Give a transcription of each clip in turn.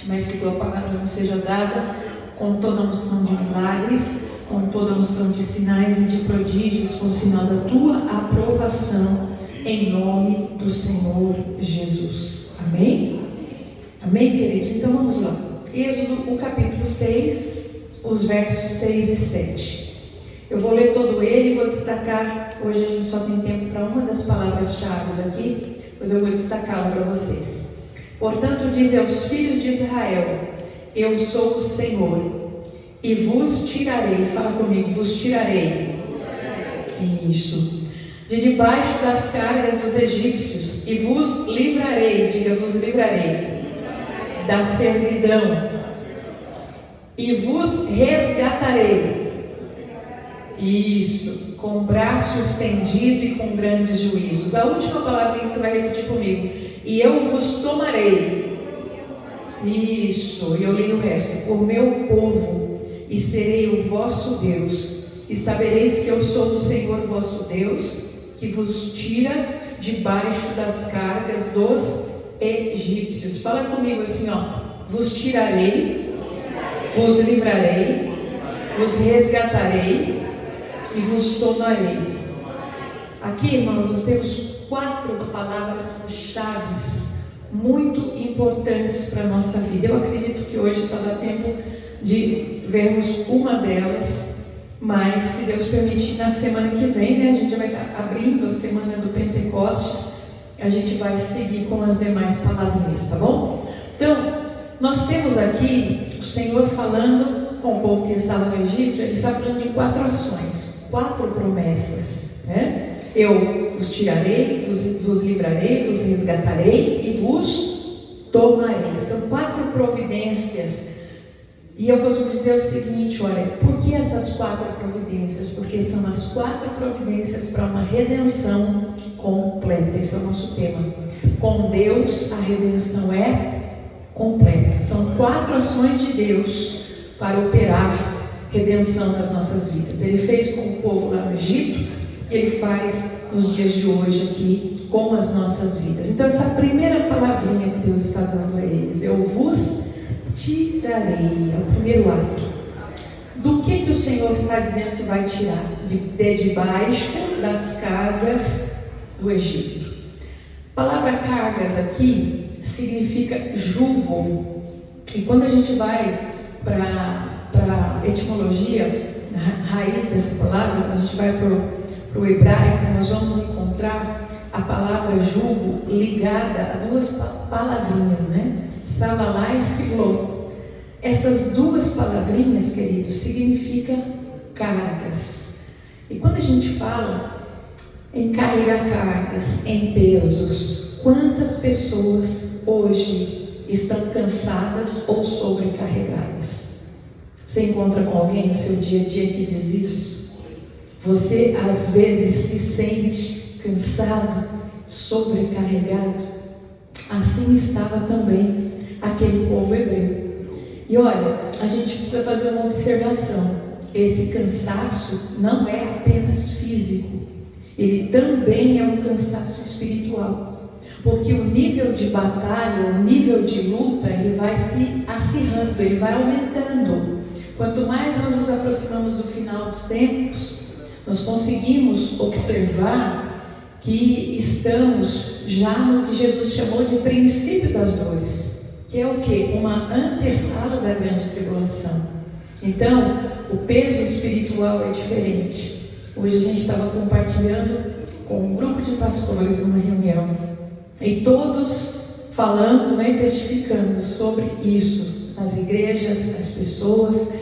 mas que tua palavra nos seja dada com toda a unção de milagres, com toda a unção de sinais e de prodígios, com o sinal da tua aprovação, em nome do Senhor Jesus. Amém? Amém, queridos? Então vamos lá. Êxodo, o capítulo 6, os versos 6 e 7. Eu vou ler todo ele e vou destacar. Hoje a gente só tem tempo para uma das palavras-chave aqui, pois eu vou destacá-la para vocês. Portanto, diz aos filhos de Israel: eu sou o Senhor, e vos tirarei. Fala comigo: vos tirarei. Isso. De debaixo das cargas dos egípcios, e vos livrarei. Diga: vos livrarei da servidão, e vos resgatarei. Isso. Com o braço estendido e com grandes juízos. A última palavrinha que você vai repetir comigo: e eu vos tomarei. Isso, e eu leio o resto: por meu povo, e serei o vosso Deus, e sabereis que eu sou o Senhor vosso Deus, que vos tira debaixo das cargas dos egípcios. Fala comigo assim, ó: vos tirarei, vos livrarei, vos resgatarei e vos tomarei. Aqui, irmãos, nós temos 4 palavras-chave muito importantes para a nossa vida. Eu acredito que hoje só dá tempo de vermos uma delas, mas se Deus permitir, na semana que vem, né, a gente vai estar abrindo a semana do Pentecostes, a gente vai seguir com as demais palavrinhas, tá bom? Então, nós temos aqui o Senhor falando com o povo que estava no Egito. Ele está falando de 4 ações, 4 promessas, né? Eu vos tirarei, vos livrarei, vos resgatarei e vos tomarei. São 4 providências. E eu costumo dizer o seguinte: olha, por que essas 4 providências? Porque são as 4 providências para uma redenção completa. Esse é o nosso tema. Com Deus, a redenção é completa. São 4 ações de Deus para operar redenção nas nossas vidas. Ele fez com o povo lá no Egito, e Ele faz nos dias de hoje aqui com as nossas vidas. Então, essa primeira palavrinha que Deus está dando a eles: eu vos tirarei. É o primeiro ato. Do que o Senhor está dizendo que vai tirar? De debaixo das cargas do Egito. A palavra cargas aqui significa jugo. E quando a gente vai para a etimologia, a raiz dessa palavra, quando a gente vai para o hebraico, nós vamos encontrar a palavra jugo ligada a 2 palavrinhas, né? Salalá e Siló. Essas 2 palavrinhas, queridos, significam cargas. E quando a gente fala em carregar cargas, em pesos, quantas pessoas hoje estão cansadas ou sobrecarregadas? Você encontra com alguém no seu dia a dia que diz isso? Você às vezes se sente cansado, sobrecarregado? Assim estava também aquele povo hebreu. E olha, a gente precisa fazer uma observação: esse cansaço não é apenas físico, ele também é um cansaço espiritual, porque o nível de batalha, o nível de luta, ele vai se acirrando, ele vai aumentando. Quanto mais nós nos aproximamos do final dos tempos, nós conseguimos observar que estamos já no que Jesus chamou de princípio das dores, que é o quê? Uma antessala da grande tribulação. Então, o peso espiritual é diferente. Hoje a gente estava compartilhando com um grupo de pastores numa reunião, e todos falando, né, testificando sobre isso. As igrejas, as pessoas,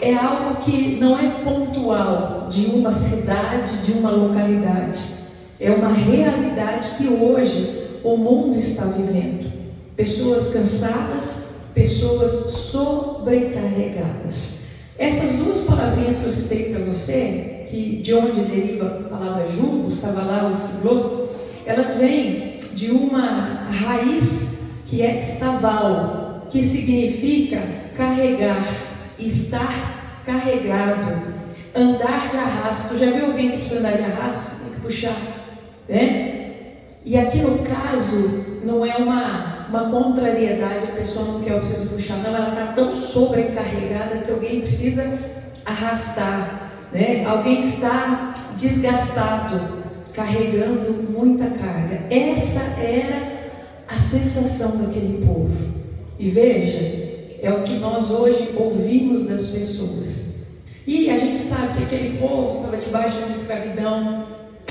é algo que não é pontual de uma cidade, de uma localidade. É uma realidade que hoje o mundo está vivendo. Pessoas cansadas, pessoas sobrecarregadas. Essas 2 palavrinhas que eu citei para você, que de onde deriva a palavra jugo, savalá ou siglot, elas vêm de uma raiz que é saval, que significa carregar, estar carregado, andar de arrasto. Já viu alguém que precisa andar de arrasto? Tem que puxar, né? E aqui no caso não é uma uma contrariedade, a pessoa não quer, eu preciso puxar, não, ela está tão sobrecarregada que alguém precisa arrastar, né? Alguém está desgastado, carregando muita carga. Essa era a sensação daquele povo. E veja, é o que nós hoje ouvimos das pessoas. E a gente sabe que aquele povo estava debaixo de uma escravidão,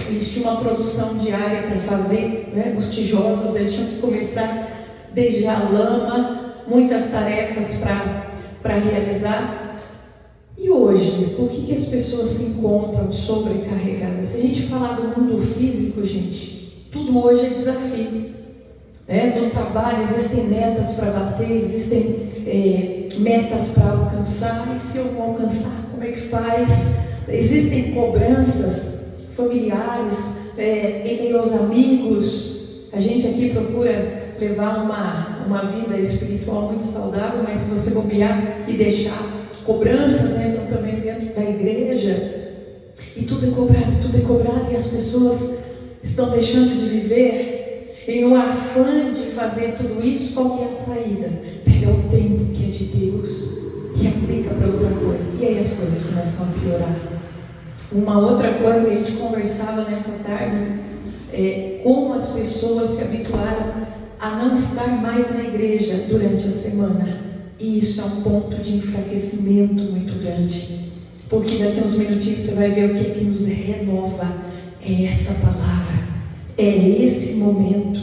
eles tinham uma produção diária para fazer, né? Os tijolos, eles tinham que começar desde a lama, muitas tarefas para realizar. E hoje, por que as pessoas se encontram sobrecarregadas? Se a gente falar do mundo físico, gente, tudo hoje é desafio. No trabalho existem metas para bater, existem metas para alcançar, e se eu não alcançar, como é que faz? Existem cobranças familiares, em meio aos amigos. A gente aqui procura levar uma vida espiritual muito saudável, mas se você bobear e deixar, cobranças entram também dentro da igreja, e tudo é cobrado, e as pessoas estão deixando de viver. E no afã de fazer tudo isso, qual que é a saída? Pega o tempo que é de Deus e aplica para outra coisa. E aí as coisas começam a piorar. Uma outra coisa que a gente conversava nessa tarde é como as pessoas se habituaram a não estar mais na igreja durante a semana. E isso é um ponto de enfraquecimento muito grande. Porque daqui a uns minutinhos você vai ver o que é que nos renova. É essa palavra. É esse momento.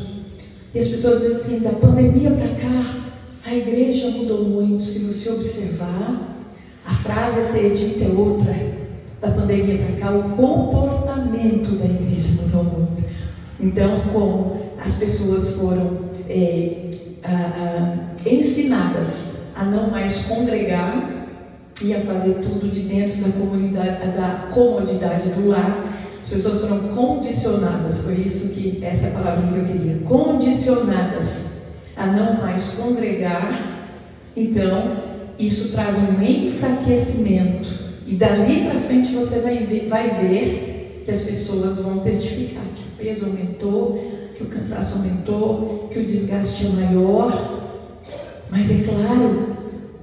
E as pessoas dizem assim, da pandemia para cá, a igreja mudou muito. Se você observar, a frase a ser dita é outra. Da pandemia para cá, o comportamento da igreja mudou muito. Então, como as pessoas foram ensinadas a não mais congregar e a fazer tudo de dentro da comunidade, da comodidade do lar, as pessoas foram condicionadas, foi isso que, essa é a palavra que eu queria, condicionadas a não mais congregar. Então, isso traz um enfraquecimento, e dali para frente você vai ver que as pessoas vão testificar que o peso aumentou, que o cansaço aumentou, que o desgaste é maior. Mas é claro,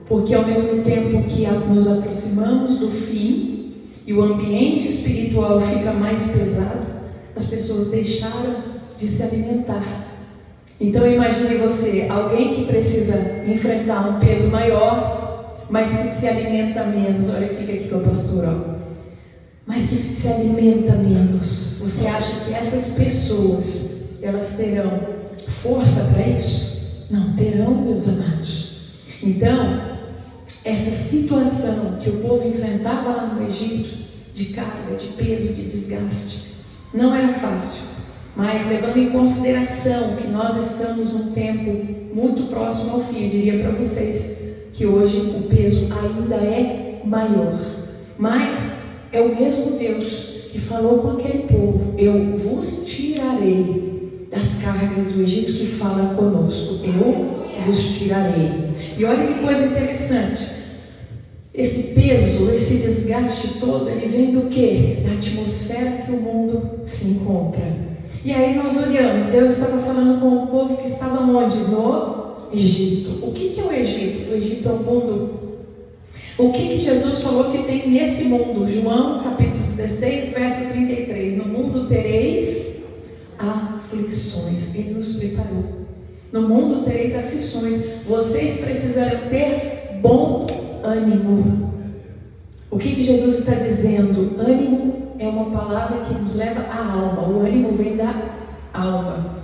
porque ao mesmo tempo que nos aproximamos do fim, e o ambiente espiritual fica mais pesado, as pessoas deixaram de se alimentar. Então imagine você, alguém que precisa enfrentar um peso maior, mas que se alimenta menos. Olha, fica aqui com o pastor, ó. Mas que se alimenta menos. Você acha que essas pessoas, elas terão força para isso? Não terão, meus amados. Então, essa situação que o povo enfrentava lá no Egito, de carga, de peso, de desgaste, não era fácil. Mas levando em consideração que nós estamos num tempo muito próximo ao fim, eu diria para vocês que hoje o peso ainda é maior. Mas é o mesmo Deus que falou com aquele povo, eu vos tirarei das cargas do Egito, que fala conosco, eu vos tirarei. E olha que coisa interessante, esse peso, esse desgaste todo, ele vem do quê? Da atmosfera que o mundo se encontra. E aí nós olhamos, Deus estava falando com o povo que estava onde? No Egito. O que é o Egito? O Egito é o mundo. O que Jesus falou que tem nesse mundo? João capítulo 16, verso 33. No mundo tereis aflições. Ele nos preparou. No mundo tereis aflições. Vocês precisarão ter bom ânimo. O que Jesus está dizendo? Ânimo é uma palavra que nos leva à alma. O ânimo vem da alma.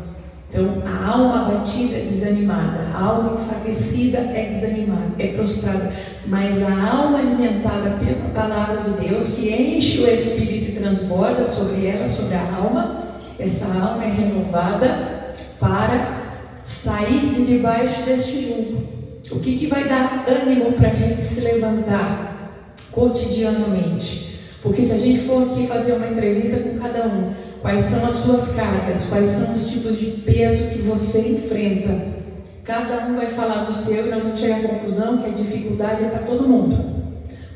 Então, a alma abatida é desanimada, a alma enfraquecida é desanimada, é prostrada. Mas a alma alimentada pela palavra de Deus, que enche o espírito e transborda sobre ela, sobre a alma, essa alma é renovada para sair de debaixo deste jugo. O que vai dar ânimo para a gente se levantar cotidianamente? Porque se a gente for aqui fazer uma entrevista com cada um, quais são as suas cargas, quais são os tipos de peso que você enfrenta, cada um vai falar do seu e nós vamos chegar à conclusão que a dificuldade é para todo mundo.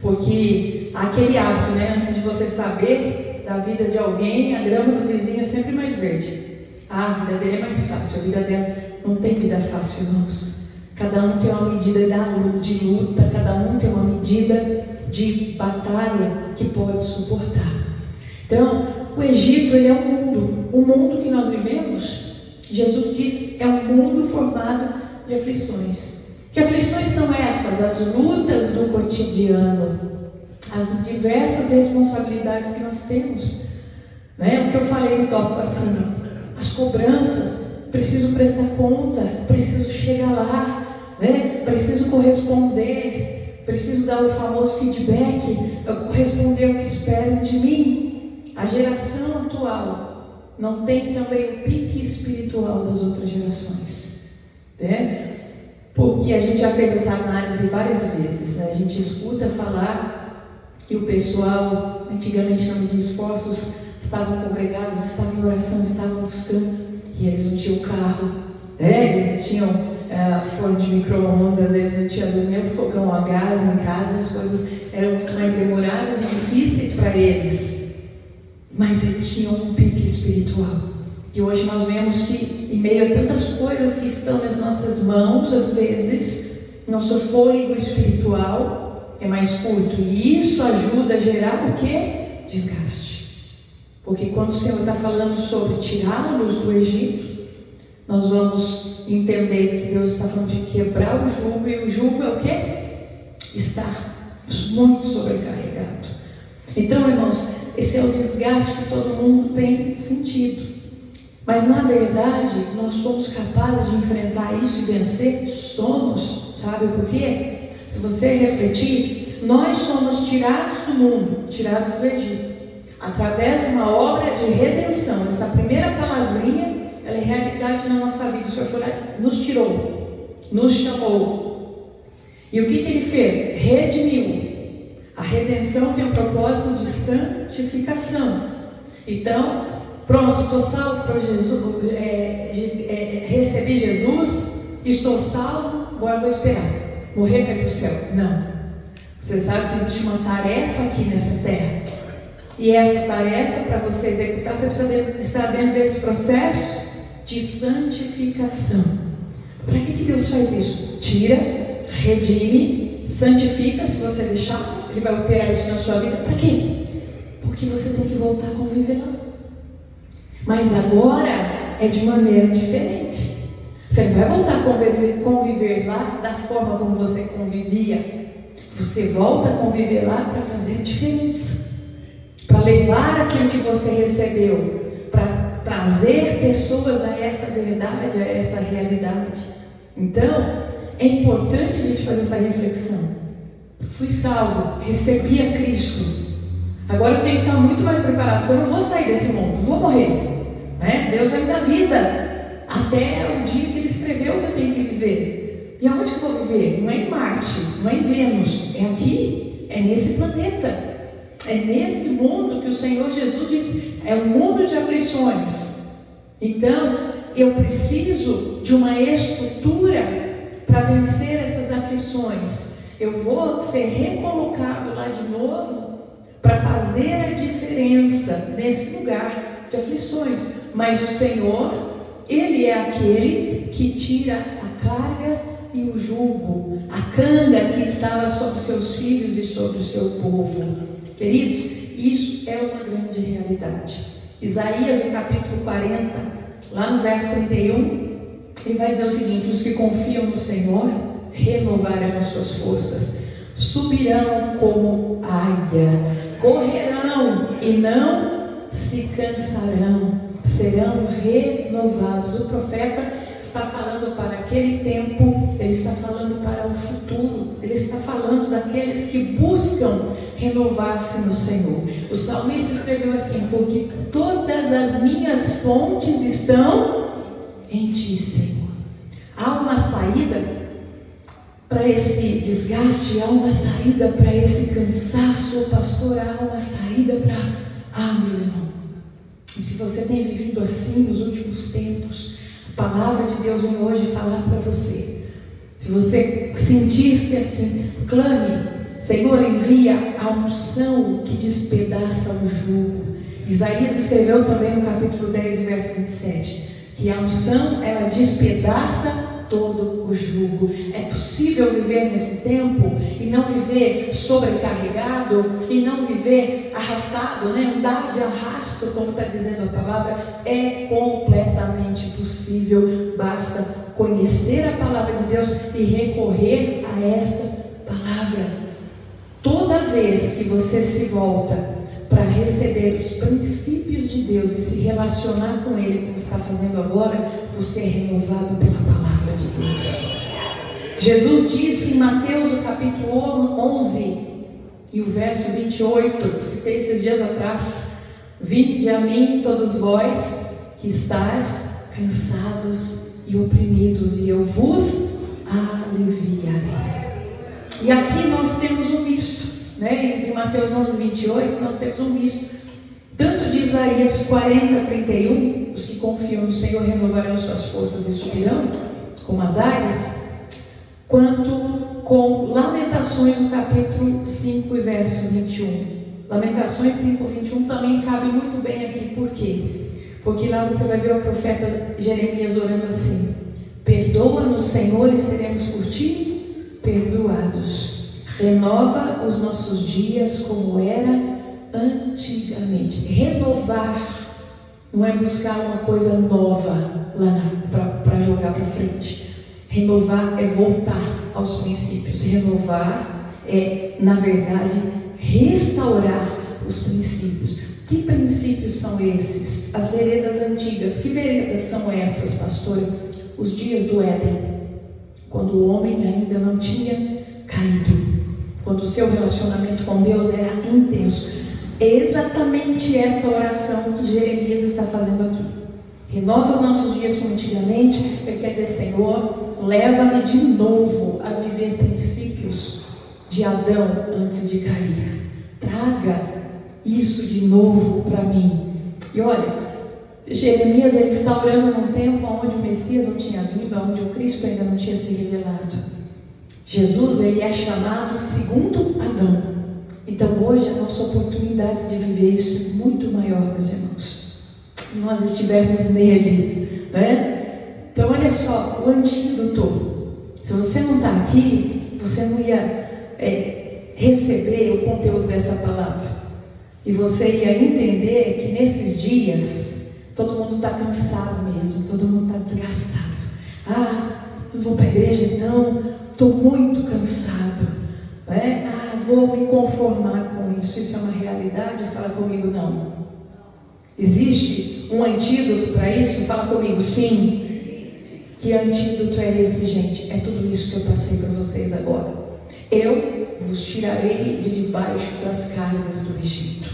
Porque aquele hábito, né, antes de você saber da vida de alguém, a grama do vizinho é sempre mais verde. A vida dele é mais fácil, a vida dela não tem vida fácil, irmãos. Cada um tem uma medida de luta, cada um tem uma medida de batalha que pode suportar. Então, o Egito, ele é um mundo. O mundo que nós vivemos, Jesus diz, é um mundo formado de aflições. Que aflições são essas? As lutas do cotidiano, as diversas responsabilidades que nós temos. O que eu falei no tópico acima, as cobranças, preciso prestar conta, preciso chegar lá, preciso corresponder, preciso dar o famoso feedback, corresponder ao que esperam de mim. A geração atual não tem também o pique espiritual das outras gerações, porque a gente já fez essa análise várias vezes, A gente escuta falar que o pessoal, antigamente não media esforços, estavam congregados, estavam em oração, estavam buscando, e eles não tinham carro, eles não tinham forno de micro-ondas, eles não tinham às vezes nem o fogão a gás em casa, as coisas eram muito mais demoradas e difíceis para eles. Mas eles tinham um pique espiritual. E hoje nós vemos que, em meio a tantas coisas que estão nas nossas mãos, às vezes, nosso fôlego espiritual é mais curto. E isso ajuda a gerar o quê? Desgaste. Porque quando o Senhor está falando sobre tirá-los do Egito, nós vamos entender que Deus está falando de quebrar o jugo. E o jugo é o quê? Estar muito sobrecarregado. Então, irmãos, esse é o desgaste que todo mundo tem sentido. Mas na verdade, nós somos capazes de enfrentar isso e vencer? Somos. Sabe por quê? Se você refletir, nós somos tirados do mundo, tirados do Egito, através de uma obra de redenção. Essa primeira palavrinha, ela é realidade na nossa vida. O Senhor foi lá, nos tirou, nos chamou. E o que Ele fez? Redimiu. A redenção tem um propósito de santificação. Então, pronto, estou salvo para Jesus, recebi Jesus, estou salvo, agora vou esperar, morrer para ir para o céu. Não. Você sabe que existe uma tarefa aqui nessa terra. E essa tarefa, para você executar, você precisa estar dentro desse processo de santificação. Para que Deus faz isso? Tira, redime, santifica, se você deixar. Ele vai operar isso na sua vida. Para quê? Porque você tem que voltar a conviver lá. Mas agora é de maneira diferente. Você não vai voltar a conviver lá da forma como você convivia. Você volta a conviver lá para fazer a diferença. Para levar aquilo que você recebeu. Para trazer pessoas a essa verdade, a essa realidade. Então, é importante a gente fazer essa reflexão. Fui salvo, recebi a Cristo. Agora eu tenho que estar muito mais preparado, porque eu não vou sair desse mundo, não vou morrer. Deus vai me dar vida até o dia que Ele escreveu que eu tenho que viver. E aonde que eu vou viver? Não é em Marte, não é em Vênus, é aqui, é nesse planeta. É nesse mundo que o Senhor Jesus disse, é um mundo de aflições. Então, eu preciso de uma estrutura para vencer essas aflições. Eu vou ser recolocado lá de novo para fazer a diferença nesse lugar de aflições. Mas o Senhor, Ele é aquele que tira a carga e o jugo, a canga que estava sobre os seus filhos e sobre o seu povo. Queridos, isso é uma grande realidade. Isaías, no capítulo 40, lá no verso 31, ele vai dizer o seguinte: os que confiam no Senhor renovarão as suas forças, subirão como águia, correrão e não se cansarão, serão renovados. O profeta está falando para aquele tempo, ele está falando para o futuro, ele está falando daqueles que buscam renovar-se no Senhor. O salmista escreveu assim: porque todas as minhas fontes estão em Ti, Senhor. Há uma saída para esse desgaste, há uma saída para esse cansaço, pastor, há uma saída para... meu irmão, e se você tem vivido assim nos últimos tempos, a palavra de Deus vem hoje falar para você. Se você sentir-se assim, clame: Senhor, envia a unção que despedaça o jugo. Isaías escreveu também no capítulo 10, verso 27: que a unção, ela despedaça todo o jugo. É possível viver nesse tempo e não viver sobrecarregado e não viver arrastado, né? Andar de arrasto, como está dizendo a palavra, é completamente possível. Basta conhecer a palavra de Deus e recorrer a esta palavra. Toda vez que você se volta para receber os princípios de Deus e se relacionar com Ele, como está fazendo agora, você é renovado pela palavra de Deus. Jesus disse em Mateus, o capítulo 11, e o verso 28, citei esses dias atrás: vinde a mim todos vós que estáis cansados e oprimidos, e eu vos aliviarei. E aqui nós temos um misto, né? Em Mateus 11, 28, nós temos um misto, tanto de Isaías 40, 31, os que confiam no Senhor renovarão suas forças e subirão como as águias, quanto com Lamentações no capítulo 5 e verso 21. Lamentações 5, 21 também cabe muito bem aqui. Por quê? Porque lá você vai ver o profeta Jeremias orando assim: perdoa-nos, Senhor, e seremos por ti perdoados. Renova os nossos dias como era antigamente. Renovar não é buscar uma coisa nova lá para jogar para frente. Renovar é voltar aos princípios. Renovar é, na verdade, restaurar os princípios. Que princípios são esses? As veredas antigas. Que veredas são essas, pastora? Os dias do Éden, quando o homem ainda não tinha caído, quando o seu relacionamento com Deus era intenso. É exatamente essa oração que Jeremias está fazendo aqui. Renova os nossos dias como antigamente. Ele quer dizer: Senhor, leva-me de novo a viver princípios de Adão antes de cair. Traga isso de novo para mim. E olha, Jeremias, ele está orando num tempo onde o Messias não tinha vindo, onde o Cristo ainda não tinha se revelado. Jesus, ele é chamado segundo Adão. Então hoje a nossa oportunidade de viver isso é muito maior, meus irmãos, se nós estivermos nele, né? Então olha só, o antídoto. Se você não está aqui, você não ia receber o conteúdo dessa palavra. E você ia entender que nesses dias todo mundo está cansado mesmo, todo mundo está desgastado. Não vou para a igreja, não, estou muito cansado, né? Vou me conformar com isso. Isso é uma realidade? Fala comigo, não. Existe um antídoto para isso? Fala comigo, sim. Que antídoto é esse, gente? É tudo isso que eu passei para vocês agora. Eu vos tirarei de debaixo das cargas do Egito.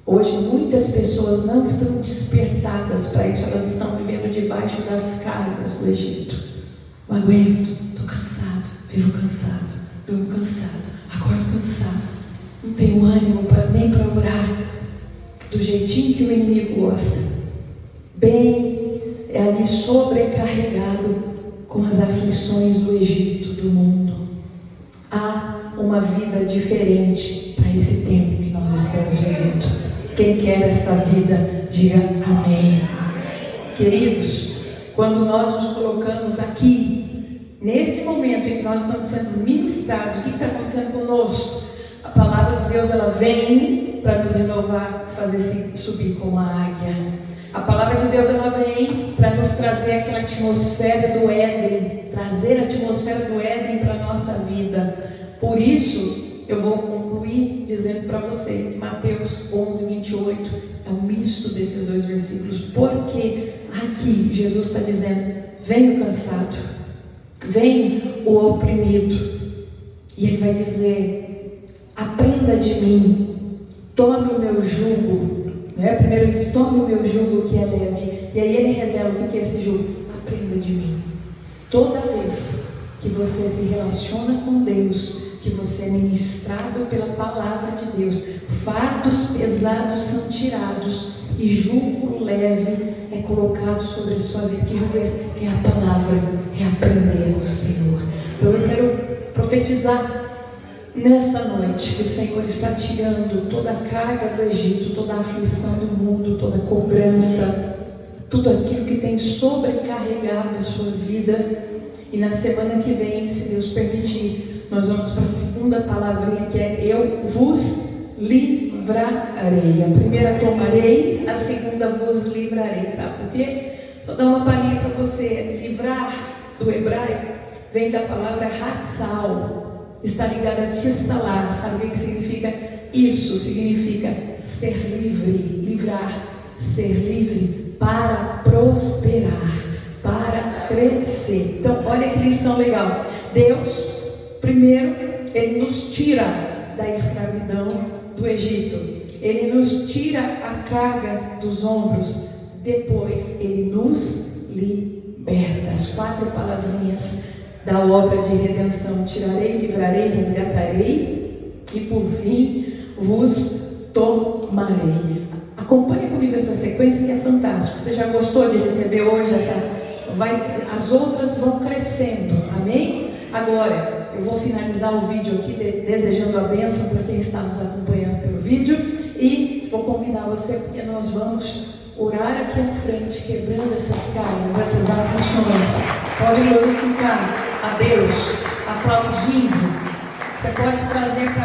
Hoje muitas pessoas não estão despertadas para isso. Elas estão vivendo debaixo das cargas do Egito. Não aguento, estou cansado, vivo cansado, durmo cansado, acordo cansado, não tenho ânimo nem para orar do jeitinho que o inimigo gosta. Bem, é ali sobrecarregado com as aflições do Egito, do mundo. Há uma vida diferente para esse tempo que nós estamos vivendo. Quem quer esta vida, diga amém. Queridos, quando nós nos colocamos aqui, nesse momento em que nós estamos sendo ministrados, o que está acontecendo conosco? A palavra de Deus, ela vem para nos renovar, fazer subir como a águia. A palavra de Deus, ela vem para nos trazer aquela atmosfera do Éden, trazer a atmosfera do Éden para a nossa vida. Por isso, eu vou concluir dizendo para você que Mateus 11, 28 é um misto desses dois versículos, porque aqui Jesus está dizendo: vem o cansado, vem o oprimido, e ele vai dizer: aprenda de mim, tome o meu jugo, né? Primeiro ele diz: tome o meu jugo que é leve, e aí ele revela o que é esse jugo. Aprenda de mim. Toda vez que você se relaciona com Deus, que você é ministrado pela palavra de Deus, fardos pesados são tirados e jugo leve é colocado sobre a sua vida. Que jugo é esse? É a palavra, é aprender do Senhor. Então eu quero profetizar nessa noite que o Senhor está tirando toda a carga do Egito, toda a aflição do mundo, toda a cobrança, tudo aquilo que tem sobrecarregado a sua vida. E na semana que vem, se Deus permitir, nós vamos para a segunda palavrinha, que é eu vos livrarei. A primeira tomarei, a segunda vos livrarei. Sabe por quê? Só dar uma palhinha para você. Livrar, do hebraico, vem da palavra hatzal. Está ligada a tissalar. Sabe o que significa? Isso significa ser livre, livrar, ser livre para prosperar, para crescer. Então, olha que lição legal. Deus, primeiro, Ele nos tira da escravidão do Egito. Ele nos tira a carga dos ombros. Depois, Ele nos liberta. As 4 palavrinhas da obra de redenção: tirarei, livrarei, resgatarei e por fim vos tomarei. Acompanhe comigo essa sequência que é fantástica. Você já gostou de receber hoje as outras vão crescendo, amém? Agora eu vou finalizar o vídeo aqui desejando a bênção para quem está nos acompanhando pelo vídeo, e vou convidar você, porque nós vamos orar aqui à frente, quebrando essas cargas, essas aflições. Pode glorificar a Deus aplaudindo. Você pode trazer para